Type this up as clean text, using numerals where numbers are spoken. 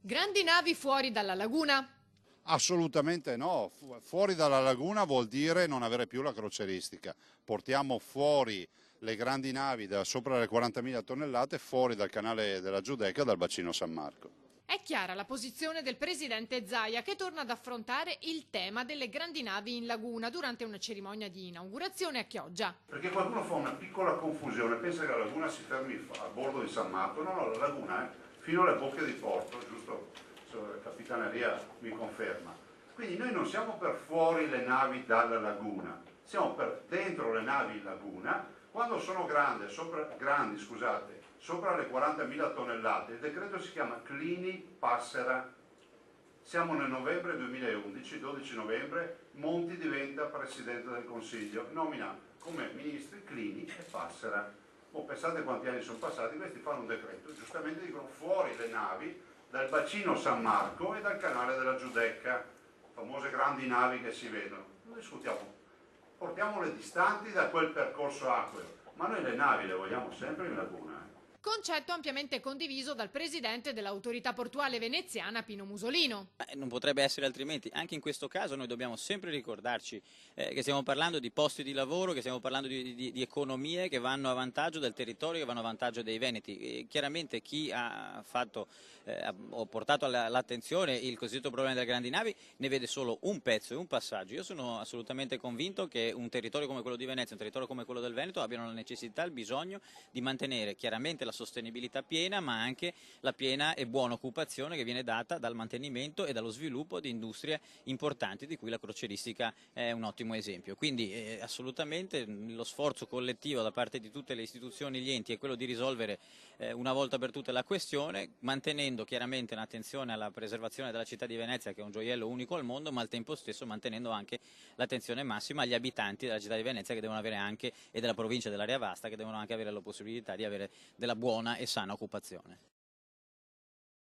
Grandi navi fuori dalla laguna? Assolutamente no, fuori dalla laguna vuol dire non avere più la crocieristica. Portiamo fuori le grandi navi da sopra le 40.000 tonnellate fuori dal canale della Giudecca, dal bacino San Marco. È chiara la posizione del presidente Zaia, che torna ad affrontare il tema delle grandi navi in laguna durante una cerimonia di inaugurazione a Chioggia. Perché qualcuno fa una piccola confusione, pensa che la laguna si fermi a bordo di San Marco. No, la laguna è fino alle bocche di porto, giusto? La capitaneria mi conferma. Quindi noi non siamo per fuori le navi dalla laguna, siamo per dentro le navi in laguna. Quando sono grandi, sopra le 40.000 tonnellate, il decreto si chiama Clini Passera. Siamo nel novembre 2011, 12 novembre, Monti diventa Presidente del Consiglio, nomina come ministri Clini e Passera. Pensate quanti anni sono passati, questi fanno un decreto, giustamente dicono fuori le navi dal bacino San Marco e dal canale della Giudecca, famose grandi navi che si vedono. Non discutiamo, portiamole distanti da quel percorso acqueo, ma noi le navi le vogliamo sempre in laguna. Concetto ampiamente condiviso dal presidente dell'autorità portuale veneziana Pino Musolino. Non potrebbe essere altrimenti. Anche in questo caso noi dobbiamo sempre ricordarci che stiamo parlando di posti di lavoro, che stiamo parlando di economie che vanno a vantaggio del territorio, che vanno a vantaggio dei veneti. E chiaramente chi ha portato all'attenzione il cosiddetto problema delle grandi navi ne vede solo un pezzo e un passaggio. Io sono assolutamente convinto che un territorio come quello di Venezia, un territorio come quello del Veneto abbiano la necessità, il bisogno di mantenere chiaramente la sostenibilità piena, ma anche la piena e buona occupazione che viene data dal mantenimento e dallo sviluppo di industrie importanti, di cui la crocieristica è un ottimo esempio. Quindi assolutamente lo sforzo collettivo da parte di tutte le istituzioni e gli enti è quello di risolvere una volta per tutte la questione, mantenendo chiaramente un'attenzione alla preservazione della città di Venezia, che è un gioiello unico al mondo, ma al tempo stesso mantenendo anche l'attenzione massima agli abitanti della città di Venezia, che devono avere anche, e della provincia dell'Area Vasta, che devono anche avere la possibilità di avere della buona e sana occupazione.